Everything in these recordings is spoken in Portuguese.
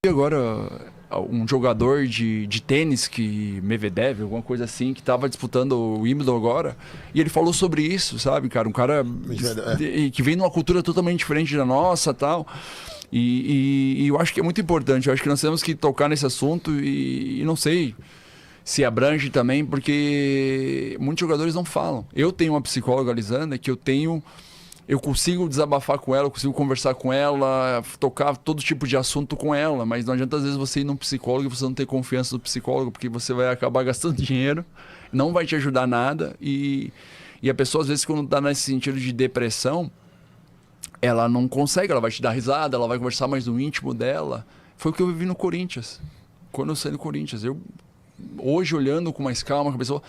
Agora, um jogador de tênis, que Medvedev, alguma coisa assim, que estava disputando o Wimbledon agora, e ele falou sobre isso, sabe, cara? Um cara que vem numa cultura totalmente diferente da nossa, tal. E eu acho que é muito importante. Eu acho que nós temos que tocar nesse assunto e não sei se abrange também, porque muitos jogadores não falam. Eu tenho uma psicóloga, Lisandra, que eu consigo desabafar com ela, eu consigo conversar com ela, tocar todo tipo de assunto com ela, mas não adianta às vezes você ir num psicólogo e você não ter confiança no psicólogo, porque você vai acabar gastando dinheiro, não vai te ajudar nada, e a pessoa às vezes quando está nesse sentido de depressão, ela não consegue, ela vai te dar risada, ela vai conversar mais no íntimo dela. Foi o que eu vivi no Corinthians, quando eu saí do Corinthians. Hoje, olhando com mais calma, com a pessoa,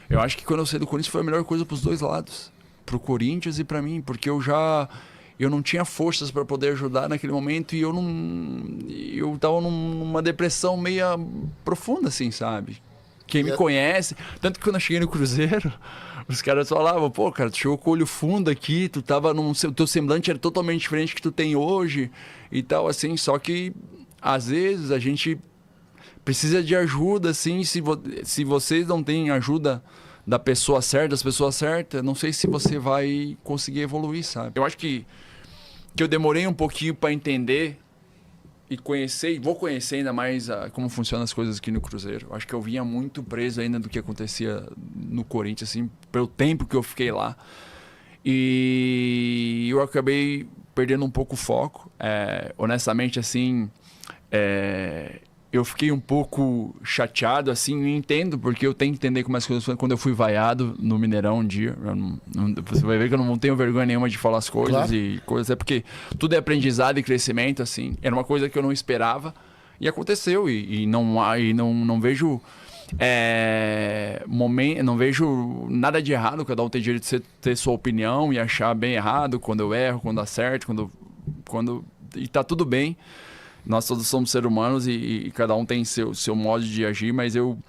eu acho que quando eu saí do Corinthians foi a melhor coisa para os dois lados. Pro Corinthians e para mim, porque eu não tinha forças para poder ajudar naquele momento e eu tava numa depressão meio profunda, assim, sabe? Quem me conhece, tanto que quando eu cheguei no Cruzeiro, os caras falavam, pô, cara, tu chegou com o olho fundo aqui, tu tava teu semblante era totalmente diferente do que tu tem hoje e tal, assim, só que às vezes a gente precisa de ajuda, assim, se vocês não têm ajuda da pessoa certa, das pessoas certas, não sei se você vai conseguir evoluir, sabe? Eu acho que eu demorei um pouquinho para entender e conhecer, e vou conhecer ainda mais como funcionam as coisas aqui no Cruzeiro. Eu acho que eu vinha muito preso ainda do que acontecia no Corinthians, assim, pelo tempo que eu fiquei lá. E eu acabei perdendo um pouco o foco. Honestamente, assim, eu fiquei um pouco chateado, assim, e entendo, porque eu tenho que entender como as coisas foram quando eu fui vaiado no Mineirão um dia. Você vai ver que eu não tenho vergonha nenhuma de falar as coisas, claro. E coisas, porque tudo é aprendizado e crescimento, assim. Era uma coisa que eu não esperava e aconteceu, e não vejo não vejo nada de errado. Cada um tem direito de ter sua opinião e achar bem errado, quando eu erro, quando acerto, e tá tudo bem. Nós todos somos seres humanos e cada um tem seu modo de agir, mas eu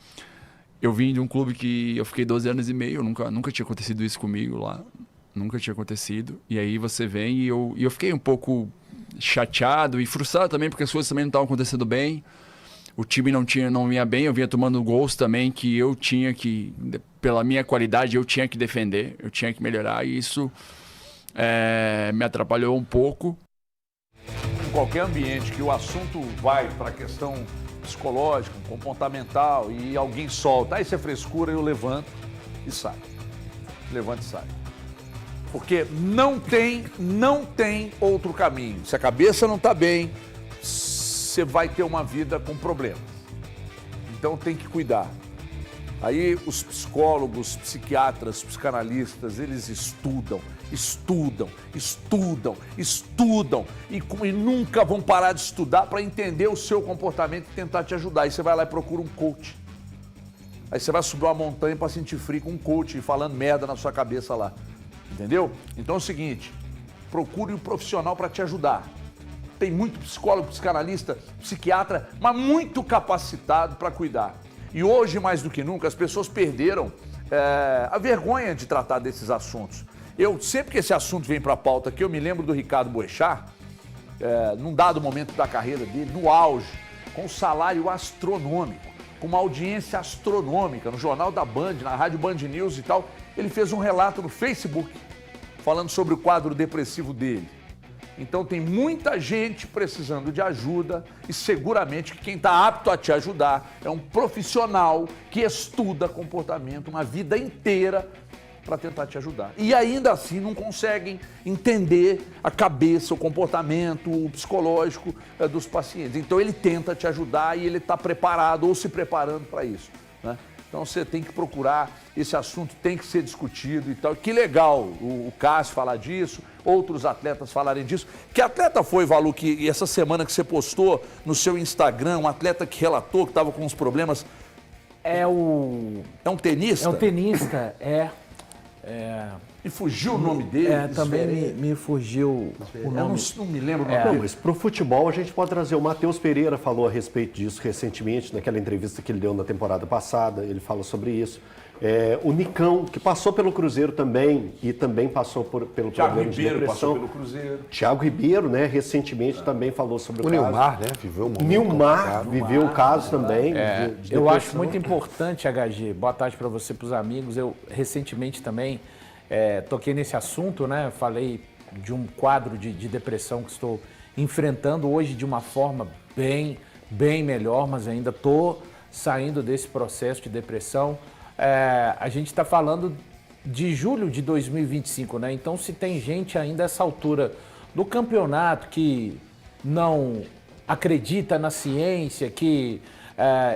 vim de um clube que eu fiquei 12 anos e meio, nunca tinha acontecido isso comigo lá, nunca tinha acontecido. E aí você vem e eu fiquei um pouco chateado e frustrado também, porque as coisas também não estavam acontecendo bem. O time não vinha bem, eu vinha tomando gols também que eu tinha que, pela minha qualidade, eu tinha que defender, eu tinha que melhorar, e isso me atrapalhou um pouco. Em qualquer ambiente que o assunto vai para a questão psicológica, comportamental, e alguém solta, isso é frescura, eu levanto e saio. Levanto e saio. Porque não tem outro caminho. Se a cabeça não está bem, você vai ter uma vida com problemas. Então tem que cuidar. Aí os psicólogos, psiquiatras, psicanalistas, eles estudam e nunca vão parar de estudar para entender o seu comportamento e tentar te ajudar. Aí você vai lá e procura um coach. Aí você vai subir uma montanha para sentir frio com um coach falando merda na sua cabeça lá. Entendeu? Então é o seguinte, procure um profissional para te ajudar. Tem muito psicólogo, psicanalista, psiquiatra, mas muito capacitado para cuidar. E hoje, mais do que nunca, as pessoas perderam a vergonha de tratar desses assuntos. Sempre que esse assunto vem para a pauta aqui, eu me lembro do Ricardo Boechat, num dado momento da carreira dele, no auge, com um salário astronômico, com uma audiência astronômica, no Jornal da Band, na Rádio Band News e tal. Ele fez um relato no Facebook, falando sobre o quadro depressivo dele. Então tem muita gente precisando de ajuda e seguramente que quem está apto a te ajudar é um profissional que estuda comportamento uma vida inteira para tentar te ajudar. E ainda assim não conseguem entender a cabeça, o comportamento, o psicológico dos pacientes. Então ele tenta te ajudar e ele está preparado ou se preparando para isso, né? Então você tem que procurar, esse assunto tem que ser discutido e tal. Que legal o Cássio falar disso, outros atletas falarem disso. Que atleta foi, Valu, que essa semana que você postou no seu Instagram, um atleta que relatou que estava com uns problemas? É um tenista? É um tenista, E fugiu o nome dele? Também me fugiu o nome. Eu não me lembro o nome Não, dele. mas para o futebol a gente pode trazer. O Matheus Pereira falou a respeito disso recentemente, naquela entrevista que ele deu na temporada passada, ele fala sobre isso. O Nicão, que passou pelo Cruzeiro também, e também passou pelo Thiago problema de Ribeiro depressão. passou pelo Cruzeiro. Thiago Ribeiro, né, recentemente também falou sobre o caso. Nilmar, né, viveu um momento Nilmar complicado. viveu o caso também. de Eu depressão. acho muito importante, HG, boa tarde para você, para os amigos. Eu recentemente também toquei nesse assunto, né? Falei de um quadro de depressão que estou enfrentando hoje de uma forma bem melhor, mas ainda estou saindo desse processo de depressão. A gente está falando de julho de 2025, né? Então, se tem gente ainda a essa altura do campeonato que não acredita na ciência, que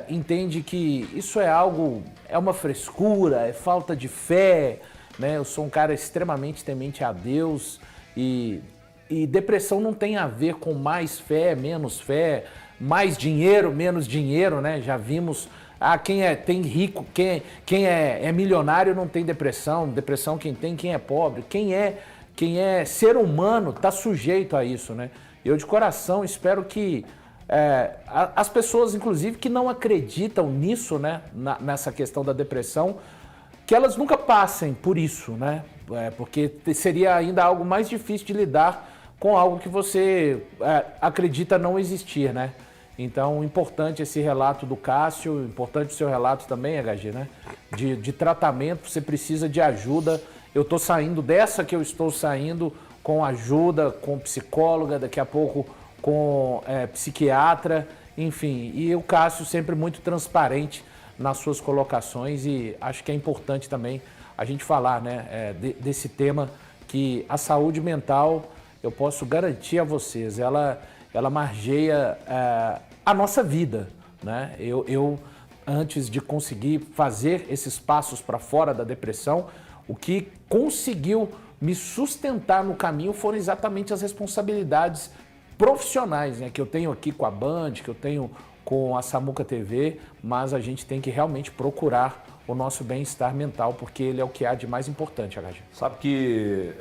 entende que isso é algo, é uma frescura, é falta de fé, né? Eu sou um cara extremamente temente a Deus e depressão não tem a ver com mais fé, menos fé, mais dinheiro, menos dinheiro, né? Já vimos, quem tem rico, quem é milionário não tem depressão, depressão quem tem, quem é pobre, quem é ser humano está sujeito a isso, né? Eu de coração espero que as pessoas, inclusive, que não acreditam nisso, né? Nessa questão da depressão, que elas nunca passem por isso, né? Porque seria ainda algo mais difícil de lidar com algo que você acredita não existir, né? Então, importante esse relato do Cássio, importante o seu relato também, HG, né? De tratamento, você precisa de ajuda. Eu estou saindo dessa que eu estou saindo com ajuda, com psicóloga, daqui a pouco com psiquiatra, enfim. E o Cássio sempre muito transparente nas suas colocações e acho que é importante também a gente falar, né, desse tema que a saúde mental, eu posso garantir a vocês, ela margeia a nossa vida, né? Eu, antes de conseguir fazer esses passos para fora da depressão, o que conseguiu me sustentar no caminho foram exatamente as responsabilidades profissionais, né, que eu tenho aqui com a Band, que eu tenho com a Samuca TV, mas a gente tem que realmente procurar o nosso bem-estar mental, porque ele é o que há de mais importante, HG. Sabe que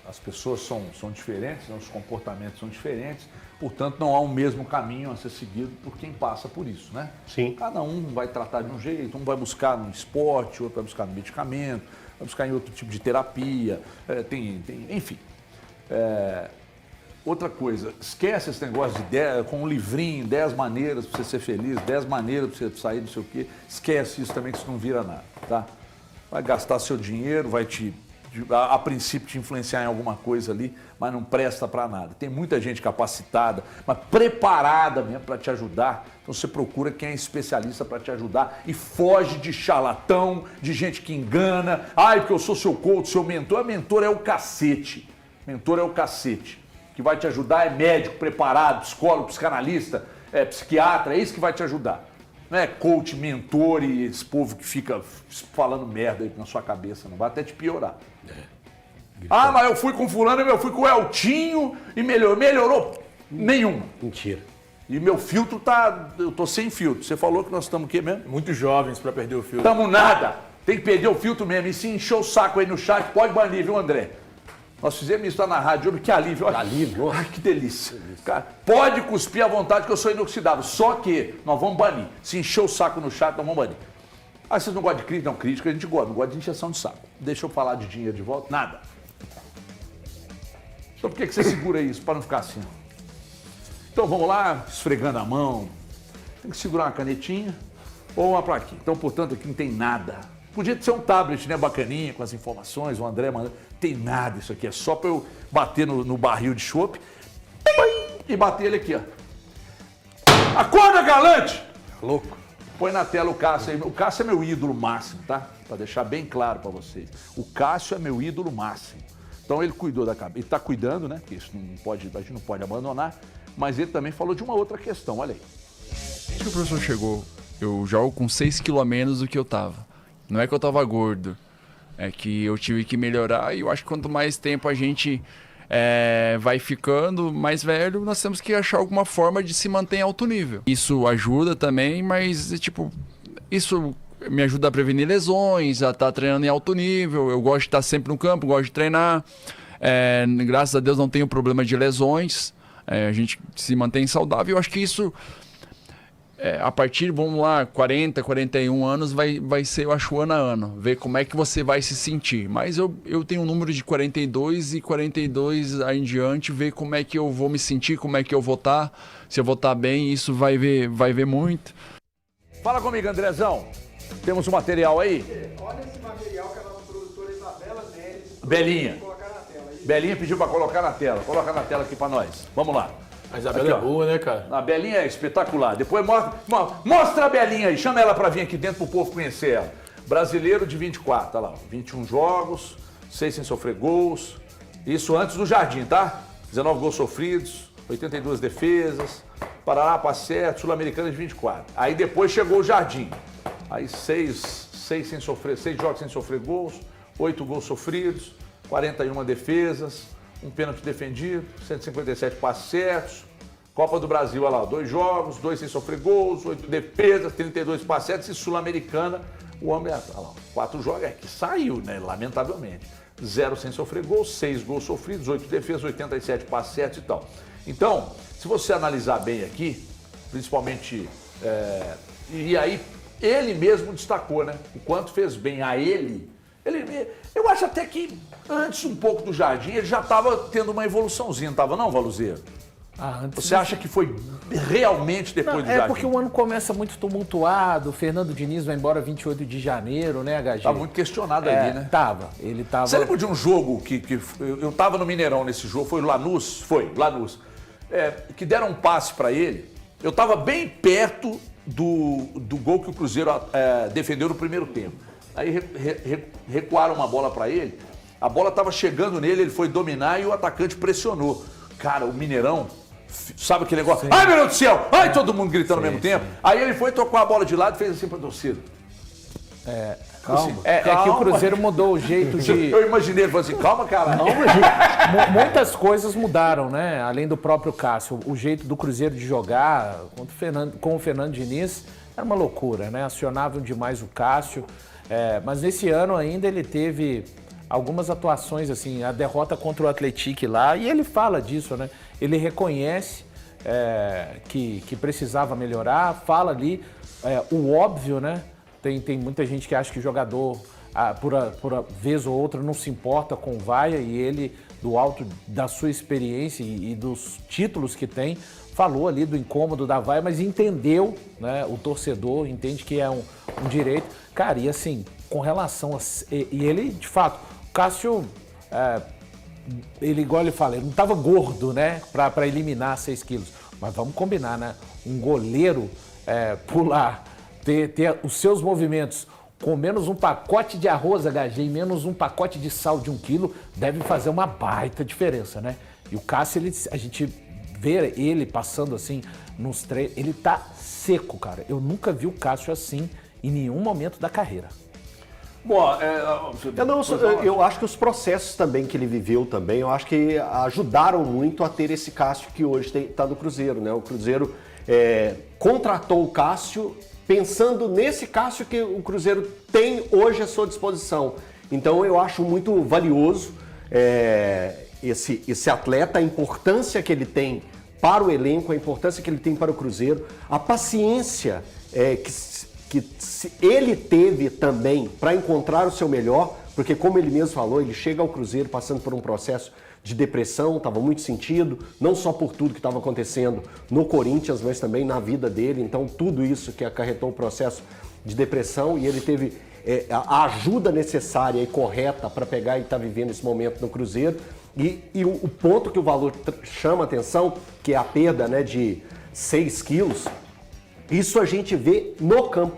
as pessoas são diferentes, né? Os comportamentos são diferentes, portanto não há um mesmo caminho a ser seguido por quem passa por isso, né? Sim. Cada um vai tratar de um jeito, um vai buscar no esporte, outro vai buscar no medicamento, vai buscar em outro tipo de terapia, enfim. Outra coisa, esquece esse negócio com um livrinho, 10 maneiras para você ser feliz, 10 maneiras para você sair, não sei o quê. Esquece isso também que isso não vira nada, tá? Vai gastar seu dinheiro, vai a princípio te influenciar em alguma coisa ali, mas não presta para nada. Tem muita gente capacitada, mas preparada mesmo para te ajudar. Então você procura quem é especialista para te ajudar e foge de charlatão, de gente que engana. Porque eu sou seu coach, seu mentor. Mentor é o cacete. Mentor é o cacete. Que vai te ajudar é médico preparado, psicólogo, psicanalista, psiquiatra, é isso que vai te ajudar. Não é coach, mentor e esse povo que fica falando merda aí na sua cabeça, não vai até te piorar. Mas eu fui com fulano, eu fui com o Eltinho e melhorou nenhum. Mentira. E meu filtro eu tô sem filtro. Você falou que nós estamos o quê mesmo? Muito jovens para perder o filtro. Tamo nada. Tem que perder o filtro mesmo. E se encher o saco aí no chat, pode banir, viu, André? Nós fizemos isso lá na rádio, que alívio. Olha, alívio. Ai, que delícia. Cara, pode cuspir à vontade que eu sou inoxidável, só que nós vamos banir. Se encher o saco no chat, nós vamos banir. Vocês não gostam de crítica? Não, crítica a gente gosta, não gosta de encheção de saco. Deixa eu falar de dinheiro de volta? Nada. Então por que você segura isso, para não ficar assim? Então vamos lá, esfregando a mão. Tem que segurar uma canetinha ou uma plaquinha. Então, portanto, aqui não tem nada. Podia ser um tablet, né, bacaninha, com as informações, o André mandando. Tem nada isso aqui, é só para eu bater no barril de chopp e bater ele aqui, ó. Acorda, galante! Louco. Põe na tela o Cássio aí. O Cássio é meu ídolo máximo, tá? Para deixar bem claro para vocês. O Cássio é meu ídolo máximo. Então ele cuidou da cabeça. Ele está cuidando, né? Porque isso não pode, a gente não pode abandonar. Mas ele também falou de uma outra questão, olha aí. Desde que o professor chegou, eu jogo com 6 quilos a menos do que eu tava. Não é que eu tava gordo, é que eu tive que melhorar e eu acho que quanto mais tempo a gente vai ficando mais velho, nós temos que achar alguma forma de se manter em alto nível. Isso ajuda também, mas tipo, isso me ajuda a prevenir lesões, a estar treinando em alto nível. Eu gosto de estar sempre no campo, gosto de treinar. Graças a Deus não tenho problema de lesões. A gente se mantém saudável. Eu acho que isso a partir, vamos lá, 40, 41 anos, vai ser, eu acho, ano a ano. Ver como é que você vai se sentir. Mas eu tenho um número de 42 e 42 aí em diante, ver como é que eu vou me sentir, como é que eu vou estar. Se eu vou estar bem, isso vai ver muito. Fala comigo, Andrezão. Temos o material aí? Olha esse material que a nossa produtora Isabela Nery Belinha. colocar na tela. Belinha pediu para colocar na tela. Coloca na tela aqui para nós. Vamos lá. A Isabela é boa, né, cara? A Belinha é espetacular. Depois mostra a Belinha aí. Chama ela para vir aqui dentro pro povo conhecer ela. Brasileiro de 24, olha lá. 21 jogos, 6 sem sofrer gols. Isso antes do Jardim, tá? 19 gols sofridos, 82 defesas. Paraná, Passeto, Sul-Americana de 24. Aí depois chegou o Jardim. Aí 6 jogos sem sofrer gols, 8 gols sofridos, 41 defesas, um pênalti defendido, 157 passes certos. Copa do Brasil, olha lá, 2 jogos, 2 sem sofrer gols, 8 defesas, 32 passes certos. E Sul-Americana, o homem, olha lá, 4 jogos, que saiu, né, lamentavelmente. 0 sem sofrer gols, 6 gols sofridos, 8 defesas, 87 passes certos e tal. Então, se você analisar bem aqui, principalmente, e aí ele mesmo destacou, né, o quanto fez bem a ele. Eu acho até que antes um pouco do Jardim, ele já estava tendo uma evoluçãozinha, não estava não, Valuzeiro? Você acha que foi realmente depois do Jardim? É porque o ano começa muito tumultuado, o Fernando Diniz vai embora 28 de janeiro, né, HG? Tá muito questionado ali, né? Ele tava... Você lembra de um jogo que eu tava no Mineirão nesse jogo, foi o Lanús, que deram um passe para ele, eu tava bem perto do gol que o Cruzeiro defendeu no primeiro tempo. Aí recuaram uma bola para ele, a bola tava chegando nele, ele foi dominar e o atacante pressionou. Cara, o Mineirão, sabe aquele negócio? Sim. Ai, meu Deus do céu! Ai, todo mundo gritando ao mesmo tempo. Aí ele foi, tocou a bola de lado e fez assim pra torcida. Calma. É que o Cruzeiro mudou o jeito de... Eu imaginei, ele falou assim, calma, cara. Muitas coisas mudaram, né? Além do próprio Cássio. O jeito do Cruzeiro de jogar com o Fernando Diniz era uma loucura, né? Acionavam demais o Cássio. Mas nesse ano ainda ele teve algumas atuações, assim, a derrota contra o Atlético lá, e ele fala disso, né? Ele reconhece que precisava melhorar, fala ali o óbvio, né? Tem muita gente que acha que o jogador, por vez ou outra, não se importa com o Vaia, e ele, do alto da sua experiência e dos títulos que tem, falou ali do incômodo da Vaia, mas entendeu, né, o torcedor, entende que é um direito. Cara, e assim, com relação a... E ele, de fato, o Cássio, ele, igual ele fala, ele não estava gordo, né, para eliminar 6 quilos. Mas vamos combinar, né? Um goleiro pular, ter os seus movimentos com menos um pacote de arroz HG e menos um pacote de sal de 1 quilo, deve fazer uma baita diferença, né? E o Cássio, a gente vê ele passando assim nos treinos, ele tá seco, cara. Eu nunca vi o Cássio assim em nenhum momento da carreira. Bom, eu acho que os processos também que ele viveu também, eu acho que ajudaram muito a ter esse Cássio que hoje está no Cruzeiro, né? O Cruzeiro contratou o Cássio pensando nesse Cássio que o Cruzeiro tem hoje à sua disposição. Então eu acho muito valioso esse atleta, a importância que ele tem para o elenco, a importância que ele tem para o Cruzeiro, a paciência que ele teve também para encontrar o seu melhor, porque como ele mesmo falou, ele chega ao Cruzeiro passando por um processo de depressão, estava muito sentido, não só por tudo que estava acontecendo no Corinthians, mas também na vida dele, então tudo isso que acarretou o processo de depressão, e ele teve a ajuda necessária e correta para pegar e estar vivendo esse momento no Cruzeiro. E o ponto que o Valor chama atenção, que é a perda, né, de 6 quilos, isso a gente vê no campo.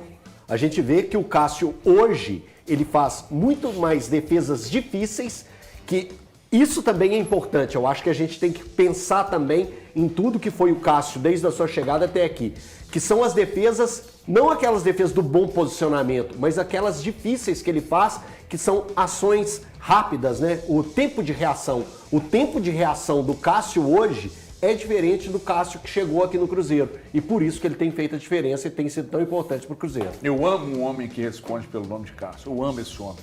A gente vê que o Cássio hoje, ele faz muito mais defesas difíceis, que isso também é importante. Eu acho que a gente tem que pensar também em tudo que foi o Cássio desde a sua chegada até aqui, que são as defesas, não aquelas defesas do bom posicionamento, mas aquelas difíceis que ele faz, que são ações rápidas, né? O tempo de reação do Cássio hoje é diferente do Cássio que chegou aqui no Cruzeiro. E por isso que ele tem feito a diferença e tem sido tão importante para o Cruzeiro. Eu amo um homem que responde pelo nome de Cássio. Eu amo esse homem.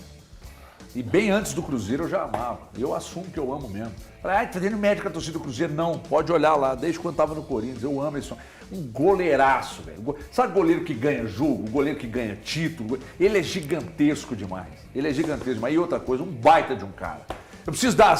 E bem antes do Cruzeiro eu já amava. Eu assumo que eu amo mesmo. Falei, tá fazendo médico a torcida do Cruzeiro? Não, pode olhar lá, desde quando tava no Corinthians. Eu amo esse homem. Um goleiraço, velho. Sabe goleiro que ganha jogo, goleiro que ganha título? Ele é gigantesco demais. Ele é gigantesco demais. E outra coisa, um baita de um cara. Eu preciso dar